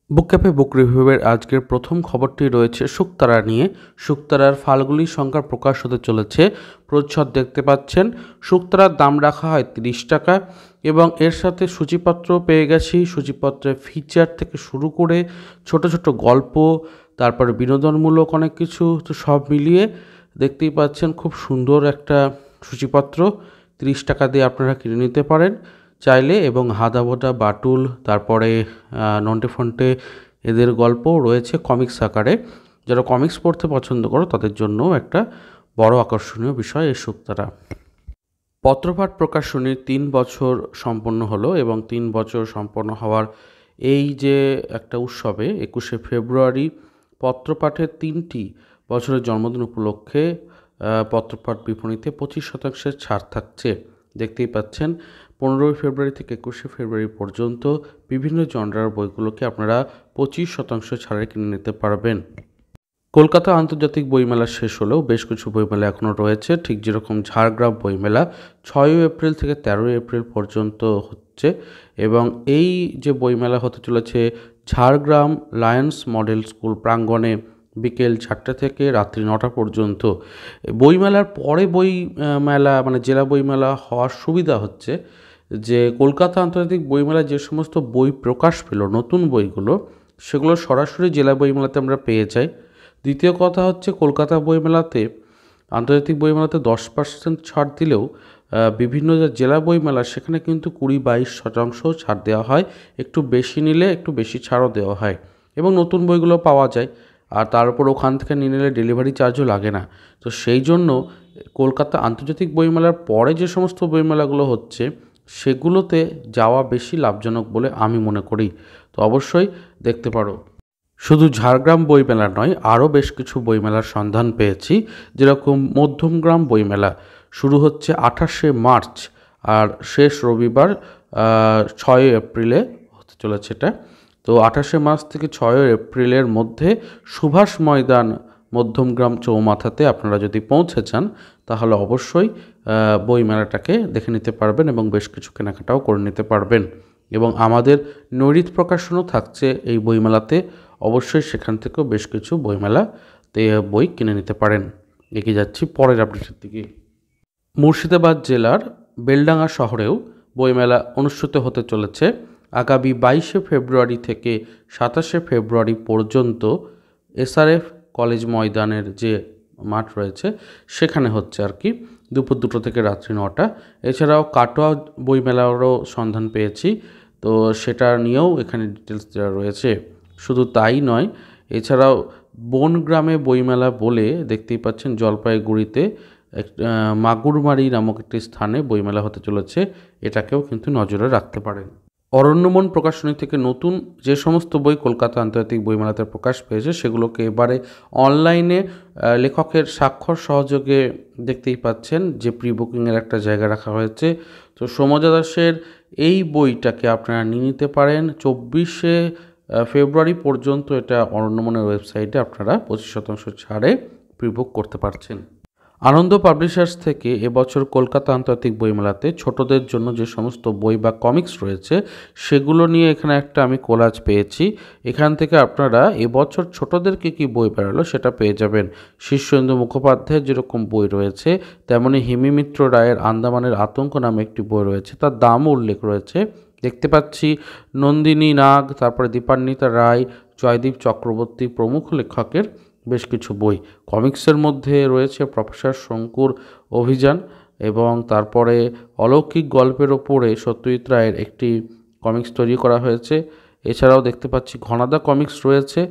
বুক cafe বুক রিভিউয়ের আজকের প্রথম খবরটি রয়েছে শুকতারা নিয়ে। শুকতারার ফাল্গুনী সংখ্যা প্রকাশ হতে চলেছে। প্রচ্ছদ দেখতে পাচ্ছেন। শুকতারার দাম রাখা হয় 30 টাকা এবং এর সাথে সূচিপত্র পেয়ে গেছি। সূচিপত্রে ফিচার থেকে শুরু করে ছোট ছোট গল্প, তারপরে বিনোদনমূলক অনেক কিছু, তো সব মিলিয়ে দেখতেই পাচ্ছেন খুব সুন্দর একটা সূচিপত্র। 30 টাকা দিয়ে আপনারা কিনে নিতে পারেন চাইলে, এবং হাদাবোদা, বাটুল, তারপরে নন্টে ফন্টে এদের গল্পও রয়েছে কমিক্স আকারে। যারা কমিক্স পড়তে পছন্দ করো তাদের জন্য একটা বড় আকর্ষণীয় বিষয় এই শুকতারা। পত্রপাঠ প্রকাশনীর 3 বছর সম্পন্ন হলো এবং 3 বছর সম্পন্ন হওয়ার এই যে একটা উৎসবে 21শে ফেব্রুয়ারি পত্রপাঠের 3টি বছরের জন্মদিন উপলক্ষে পত্রপাঠ বিপণীতে 25% ছাড় থাকছে। দেখতেই পাচ্ছেন 15 ফেব্রুয়ারি থেকে 21শে ফেব্রুয়ারি পর্যন্ত বিভিন্ন জনরার বইগুলোকে আপনারা 25% ছাড়ে কিনে নিতে পারবেন। কলকাতা আন্তর্জাতিক বইমেলা শেষ হলেও বেশ কিছু বইমেলা এখনও রয়েছে, ঠিক যেরকম ঝাড়গ্রাম বইমেলা 6 এপ্রিল থেকে 13 এপ্রিল পর্যন্ত হচ্ছে। এবং এই যে বইমেলা হতে চলেছে ঝাড়গ্রাম লায়ন্স মডেল স্কুল প্রাঙ্গণে বিকেল 4টা থেকে রাত্রি 9টা পর্যন্ত। বইমেলার পরে বই মেলা মানে জেলা বইমেলা হওয়ার সুবিধা হচ্ছে যে কলকাতা আন্তর্জাতিক বইমেলায় যে সমস্ত বই প্রকাশ পেল নতুন বইগুলো, সেগুলো সরাসরি জেলা বইমেলাতে আমরা পেয়ে যাই। দ্বিতীয় কথা হচ্ছে কলকাতা বইমেলাতে আন্তর্জাতিক বইমেলাতে 10% ছাড় দিলেও বিভিন্ন যে জেলা বইমেলা সেখানে কিন্তু 20-22% ছাড় দেওয়া হয়। একটু বেশি নিলে একটু বেশি ছাড়ও দেওয়া হয় এবং নতুন বইগুলো পাওয়া যায়। আর তার উপর ওখান থেকে নিয়ে নিলে ডেলিভারি চার্জও লাগে না। তো সেই জন্য কলকাতা আন্তর্জাতিক বইমেলার পরে যে সমস্ত বইমেলাগুলো হচ্ছে সেগুলোতে যাওয়া বেশি লাভজনক বলে আমি মনে করি। তো অবশ্যই দেখতে পারো। শুধু ঝাড়গ্রাম বইমেলা নয়, আরও বেশ কিছু বইমেলার সন্ধান পেয়েছি। যেরকম মধ্যমগ্রাম বইমেলা শুরু হচ্ছে 28শে মার্চ আর শেষ রবিবার 6 এপ্রিলে হতে চলেছে এটা। তো 28শে মার্চ থেকে 6 এপ্রিলের মধ্যে সুভাষ ময়দান মধ্যমগ্রাম চৌমাথাতে আপনারা যদি পৌঁছে যান তাহলে অবশ্যই বইমেলাটাকে দেখে নিতে পারবেন এবং বেশ কিছু কেনাকাটাও করে নিতে পারবেন। এবং আমাদের নৈরিত প্রকাশনও থাকছে এই বইমেলাতে, অবশ্যই সেখান থেকেও বেশ কিছু বইমেলাতে বই কিনে নিতে পারেন। এগিয়ে যাচ্ছি পরের আপডেটের দিকে। মুর্শিদাবাদ জেলার বেলডাঙ্গা শহরেও বইমেলা অনুষ্ঠিত হতে চলেছে আগামী 22শে ফেব্রুয়ারি থেকে 27শে ফেব্রুয়ারি পর্যন্ত। এসআরএফ কলেজ ময়দানের যে মাঠ রয়েছে সেখানে হচ্ছে আর কি, দুপুর 2টো থেকে রাত্রি 9টা। এছাড়াও কাটোয়া বইমেলারও সন্ধান পেয়েছি, তো সেটা নিয়েও এখানে ডিটেলস দেওয়া রয়েছে। শুধু তাই নয়, এছাড়াও বনগ্রামে বইমেলা বলে দেখতেই পাচ্ছেন জলপাইগুড়িতে মাগুরমারি নামক একটি স্থানে বইমেলা হতে চলেছে, এটাকেও কিন্তু নজরে রাখতে পারেন। অরণ্যমন প্রকাশনী থেকে নতুন যে সমস্ত বই কলকাতা আন্তর্জাতিক বইমেলাতে প্রকাশ পেয়েছে সেগুলোকে এবারে অনলাইনে লেখকের স্বাক্ষর সহযোগে দেখতেই পাচ্ছেন যে প্রি বুকিংয়ের একটা জায়গা রাখা হয়েছে। তো সৌম্যজা দাসের এই বইটাকে আপনারা নিয়ে নিতে পারেন 24শে ফেব্রুয়ারি পর্যন্ত। এটা অরণ্যমনের ওয়েবসাইটে আপনারা 25% ছাড়ে প্রি বুক করতে পারছেন। আনন্দ পাবলিশার্স থেকে এবছর কলকাতা আন্তর্জাতিক বইমেলাতে ছোটদের জন্য যে সমস্ত বই বা কমিক্স রয়েছে সেগুলো নিয়ে এখানে একটা আমি কোলাজ পেয়েছি। এখান থেকে আপনারা এবছর ছোটদেরকে কি বই বেরোলো সেটা পেয়ে যাবেন। শীর্ষেন্দু মুখোপাধ্যায়ের যেরকম বই রয়েছে তেমনি হিমি মিত্র রায়ের আন্দামানের আতঙ্ক নামে একটি বই রয়েছে, তার দামও উল্লেখ রয়েছে। দেখতে পাচ্ছি নন্দিনী নাগ, তারপরে দীপান্বিতা রায়, জয়দীপ চক্রবর্তী প্রমুখ লেখকের বেশ কিছু বই। কমিক্সের মধ্যে রয়েছে প্রফেসর শঙ্কুর অভিযান এবং তারপরে অলৌকিক গল্পের ওপরে সত্যজিৎ রায়ের একটি কমিক্স তৈরি করা হয়েছে। এছাড়াও দেখতে পাচ্ছি ঘনাদা কমিক্স রয়েছে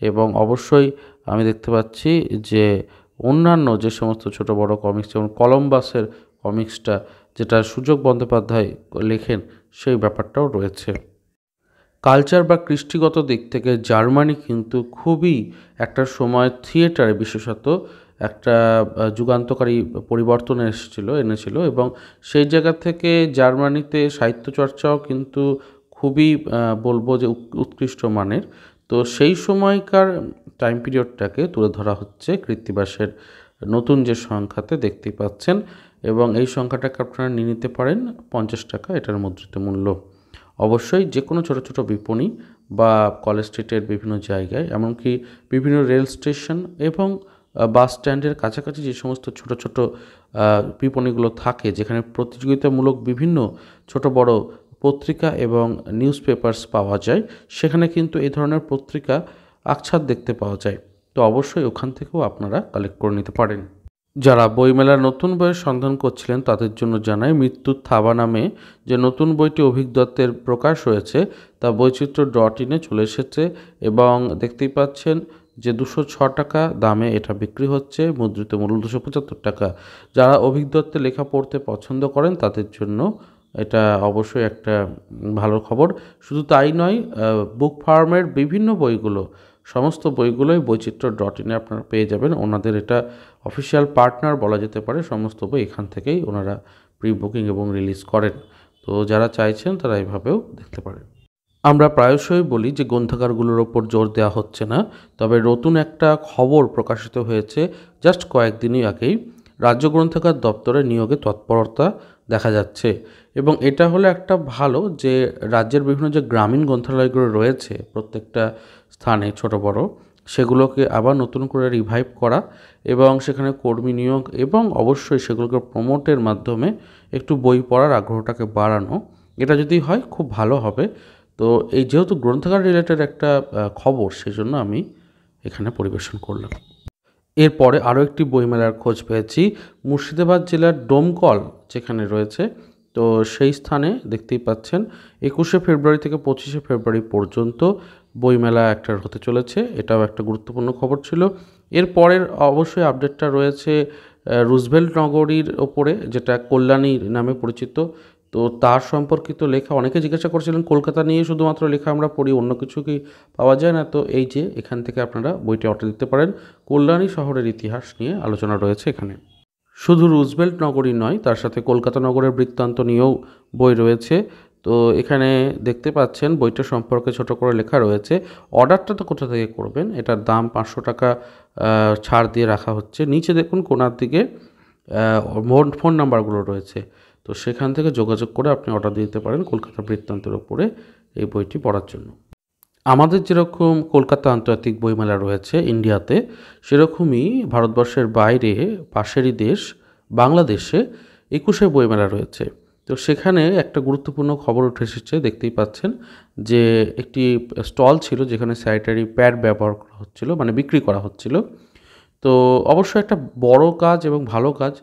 এবং অবশ্যই আমি দেখতে পাচ্ছি যে অন্যান্য যে সমস্ত ছোট বড় কমিক্স যেমন কলম্বাসের কমিক্সটা যেটা সুযোগ বন্দ্যোপাধ্যায় লেখেন সেই ব্যাপারটাও রয়েছে। কালচার বা কৃষ্টিগত দিক থেকে জার্মানি কিন্তু খুবই একটা সময় থিয়েটারে বিশেষত একটা যুগান্তকারী পরিবর্তন এনেছিল এবং সেই জায়গা থেকে জার্মানিতে সাহিত্য চর্চাও কিন্তু খুবই বলবো যে উৎকৃষ্ট মানের। তো সেই সময়কার টাইম পিরিয়ডটাকে তুলে ধরা হচ্ছে কৃত্তিবাসের নতুন যে সংখ্যাতে দেখতেই পাচ্ছেন, এবং এই সংখ্যাটাকে আপনারা নিয়ে নিতে পারেন 50 টাকা এটার মুদ্রিত মূল্য। অবশ্যই যে কোনো ছোটো ছোটো বিপণী বা কলেজ স্ট্রিটের বিভিন্ন জায়গায়, এমনকি বিভিন্ন রেল স্টেশন এবং বাস স্ট্যান্ডের কাছাকাছি যে সমস্ত ছোট ছোট বিপণীগুলো থাকে, যেখানে প্রতিযোগিতামূলক বিভিন্ন ছোট বড় পত্রিকা এবং নিউজ পেপারস পাওয়া যায়, সেখানে কিন্তু এই ধরনের পত্রিকা আকছাদ দেখতে পাওয়া যায়। তো অবশ্যই ওখান থেকেও আপনারা কালেক্ট করে নিতে পারেন। যারা বইমেলার নতুন বইয়ের সন্ধান করছিলেন তাদের জন্য জানাই, মৃত্যুর থাবা নামে যে নতুন বইটি অভিক দত্তের প্রকাশ হয়েছে তা বৈচিত্র্য.in চলে এসেছে এবং দেখতেই পাচ্ছেন যে 206 টাকা দামে এটা বিক্রি হচ্ছে, মুদ্রিত মূল্য 275 টাকা। যারা অভিক দত্তের লেখা পড়তে পছন্দ করেন তাদের জন্য এটা অবশ্যই একটা ভালো খবর। শুধু তাই নয়, বুক ফার্মের বিভিন্ন বইগুলো, সমস্ত বইগুলোই বৈচিত্র্য.in আপনারা পেয়ে যাবেন। ওনাদের এটা অফিসিয়াল পার্টনার বলা যেতে পারে। সমস্ত বই এখান থেকেই ওনারা প্রি বুকিং এবং রিলিজ করেন। তো যারা চাইছেন তারা এইভাবেও দেখতে পারেন। আমরা প্রায়শই বলি যে গ্রন্থাগারগুলোর ওপর জোর দেওয়া হচ্ছে না, তবে নতুন একটা খবর প্রকাশিত হয়েছে জাস্ট কয়েকদিনই আগেই। রাজ্য গ্রন্থাগার দপ্তরে নিয়োগে তৎপরতা দেখা যাচ্ছে এবং এটা হলো একটা ভালো যে রাজ্যের বিভিন্ন যে গ্রামীণ গ্রন্থালয়গুলো রয়েছে প্রত্যেকটা স্থানে ছোট বড়, সেগুলোকে আবার নতুন করে রিভাইভ করা এবং সেখানে কর্মী নিয়োগ এবং অবশ্যই সেগুলোকে প্রমোটের মাধ্যমে একটু বই পড়ার আগ্রহটাকে বাড়ানো, এটা যদি হয় খুব ভালো হবে। তো এই যেহেতু গ্রন্থাগার রিলেটেড একটা খবর, সেই জন্য আমি এখানে পরিবেশন করলাম। এরপরে আরও একটি বইমেলার খোঁজ পেয়েছি মুর্শিদাবাদ জেলার ডোমকল যেখানে রয়েছে। তো সেই স্থানে দেখতেই পাচ্ছেন 21শে ফেব্রুয়ারি থেকে 25শে ফেব্রুয়ারি পর্যন্ত বইমেলা একটা হতে চলেছে। এটাও একটা গুরুত্বপূর্ণ খবর ছিল। এরপরের অবশ্যই আপডেটটা রয়েছে রুজভেল্ট নগরীর ওপরে, যেটা কল্যাণী নামে পরিচিত। তো তার সম্পর্কিত লেখা অনেকে জিজ্ঞাসা করছিলেন, কলকাতা নিয়ে শুধুমাত্র লেখা আমরা পড়ি, অন্য কিছু কি পাওয়া যায় না? তো এই যে এখান থেকে আপনারা বইটি অর্ডার দিতে পারেন। কল্যাণী শহরের ইতিহাস নিয়ে আলোচনা রয়েছে এখানে। শুধু রুজভেল্ট নগরী নয়, তার সাথে কলকাতা নগরের বৃত্তান্ত নিয়েও বই রয়েছে। তো এখানে দেখতে পাচ্ছেন বইটা সম্পর্কে ছোট করে লেখা রয়েছে। অর্ডারটা তো কোথা থেকে করবেন, এটার দাম 500 টাকা ছাড় দিয়ে রাখা হচ্ছে। নিচে দেখুন কোণার দিকে ফোন নাম্বারগুলো রয়েছে, তো সেখান থেকে যোগাযোগ করে আপনি অর্ডার দিতে পারেন কলকাতা বৃত্তান্তের ওপরে এই বইটি পড়ার জন্য। আমাদের যেরকম কলকাতা আন্তর্জাতিক বইমেলা রয়েছে ইন্ডিয়াতে, সেরকমই ভারতবর্ষের বাইরে পাশেরই দেশ বাংলাদেশে 21শে বইমেলা রয়েছে। তো সেখানে একটা গুরুত্বপূর্ণ খবর উঠে এসেছে, দেখতেই পাচ্ছেন যে একটি স্টল ছিল যেখানে স্যানিটারি প্যাড ব্যবহার করা হচ্ছিল, মানে বিক্রি করা হচ্ছিল। তো অবশ্যই একটা বড় কাজ এবং ভালো কাজ।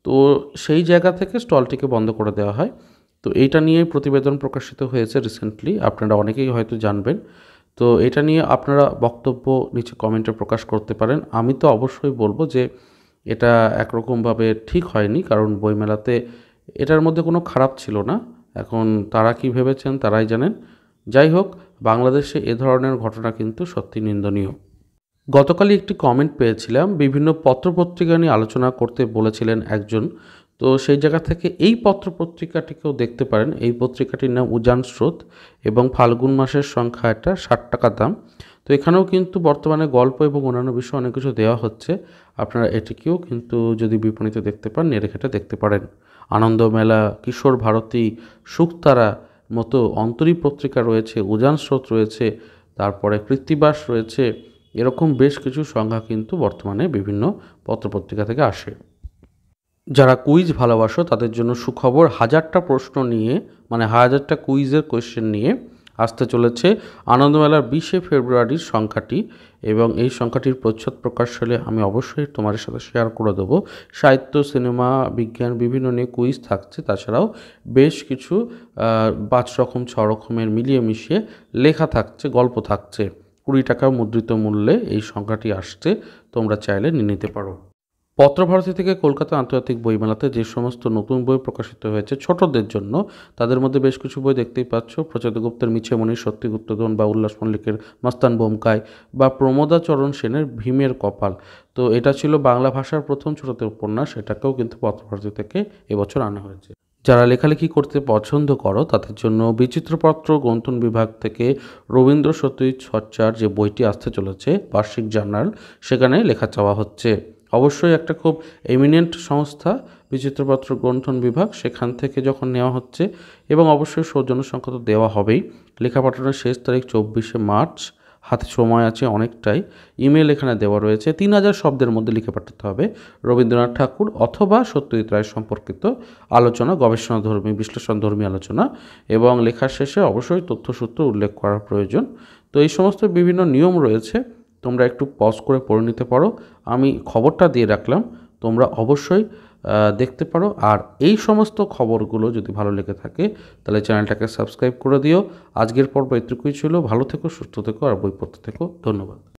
তো সেই জায়গা থেকে স্টলটিকে বন্ধ করে দেওয়া হয়। তো এইটা নিয়েই প্রতিবেদন প্রকাশিত হয়েছে রিসেন্টলি, আপনারা অনেকেই হয়তো জানবেন। তো এটা নিয়ে আপনারা বক্তব্য নিচে কমেন্টে প্রকাশ করতে পারেন। আমি তো অবশ্যই বলবো যে এটা একরকমভাবে ঠিক হয়নি, কারণ বইমেলাতে এটার মধ্যে কোনো খারাপ ছিল না। এখন তারা কি ভেবেছেন তারাই জানেন। যাই হোক, বাংলাদেশে এ ধরনের ঘটনা কিন্তু সত্যি নিন্দনীয়। গতকালই একটি কমেন্ট পেয়েছিলাম, বিভিন্ন পত্রপত্রিকা নিয়ে আলোচনা করতে বলেছিলেন একজন। তো সেই জায়গা থেকে এই পত্রপত্রিকাটিকেও দেখতে পারেন। এই পত্রিকাটির নাম উজান স্রোত এবং ফাল্গুন মাসের সংখ্যা এটা 60 টাকা দাম। তো এখানেও কিন্তু বর্তমানে গল্প এবং অন্যান্য বিষয় অনেক কিছু দেওয়া হচ্ছে। আপনারা এটিকেও কিন্তু যদি বিপণীতে দেখতে পান, নেড়েঘেটে দেখতে পারেন। আনন্দমেলা, কিশোর ভারতী, শুকতারা মতো অন্তরী পত্রিকা রয়েছে, উজান স্রোত রয়েছে, তারপরে কৃত্তিবাস রয়েছে। এরকম বেশ কিছু সংখ্যা কিন্তু বর্তমানে বিভিন্ন পত্রপত্রিকা থেকে আসে। যারা কুইজ ভালোবাসো তাদের জন্য সুখবর, 1000টা প্রশ্ন নিয়ে, মানে 1000টা কুইজের কোয়েশ্চেন নিয়ে আসতে চলেছে আনন্দমেলার 20শে ফেব্রুয়ারির সংখ্যাটি। এবং এই সংখ্যাটির প্রচ্ছদ প্রকাশ হলে আমি অবশ্যই তোমাদের সাথে শেয়ার করে দেবো। সাহিত্য, সিনেমা, বিজ্ঞান বিভিন্ন নিয়ে কুইজ থাকছে। তাছাড়াও বেশ কিছু 5 রকম 6 রকমের মিলিয়ে মিশিয়ে লেখা থাকছে, গল্প থাকছে। 20 টাকা মুদ্রিত মূল্যে এই সংখ্যাটি আসছে, তোমরা চাইলে নিয়ে নিতে পারো। পত্রভারতী থেকে কলকাতা আন্তর্জাতিক বইমেলাতে যে সমস্ত নতুন বই প্রকাশিত হয়েছে ছোটদের জন্য, তাদের মধ্যে বেশ কিছু বই দেখতেই পাচ্ছ। প্রচেত গুপ্তের মিছেমণি, সত্যি গুপ্তধন বা উল্লাস মল্লিকের মস্তান বোমকাই বা প্রমোদাচরণ সেনের ভীমের কপাল। তো এটা ছিল বাংলা ভাষার প্রথম ছোটদের উপন্যাস, এটাকেও কিন্তু পত্রভারতী থেকে এবছর আনা হয়েছে। যারা লেখালেখি করতে পছন্দ করো তাদের জন্য বিচিত্রপত্র গ্রন্থন বিভাগ থেকে রবীন্দ্র সতীশ চর্চার যে বইটি আসতে চলেছে বার্ষিক জার্নাল, সেখানে লেখা চাওয়া হচ্ছে। অবশ্যই একটা খুব এমিনেন্ট সংস্থা বিচিত্রপত্র গ্রন্থন বিভাগ, সেখান থেকে যখন নেওয়া হচ্ছে। এবং অবশ্যই সৌজন্য সংখ্যা তো দেওয়া হবেই। লেখা পাঠানোর শেষ তারিখ 24শে মার্চ, হাতে সময় আছে অনেকটাই। ইমেল এখানে দেওয়া রয়েছে। 3000 শব্দের মধ্যে লিখে পাঠাতে হবে। রবীন্দ্রনাথ ঠাকুর অথবা সত্যজিৎ রায় সম্পর্কিত আলোচনা, গবেষণাধর্মী বিশ্লেষণধর্মী আলোচনা, এবং লেখার শেষে অবশ্যই তথ্যসূত্র উল্লেখ করার প্রয়োজন। তো এই সমস্ত বিভিন্ন নিয়ম রয়েছে, তোমরা একটু পজ করে পড়ে নিতে পারো। আমি খবরটা দিয়ে রাখলাম, তোমরা অবশ্যই দেখতে পারো। আর এই সমস্ত খবরগুলো যদি ভালো লেগে থাকে তাহলে চ্যানেলটাকে সাবস্ক্রাইব করে দিও। আজকের পর্ব এটুকুই ছিল। ভালো থেকো, সুস্থ থেকো আর বই পড়তে থেকো। ধন্যবাদ।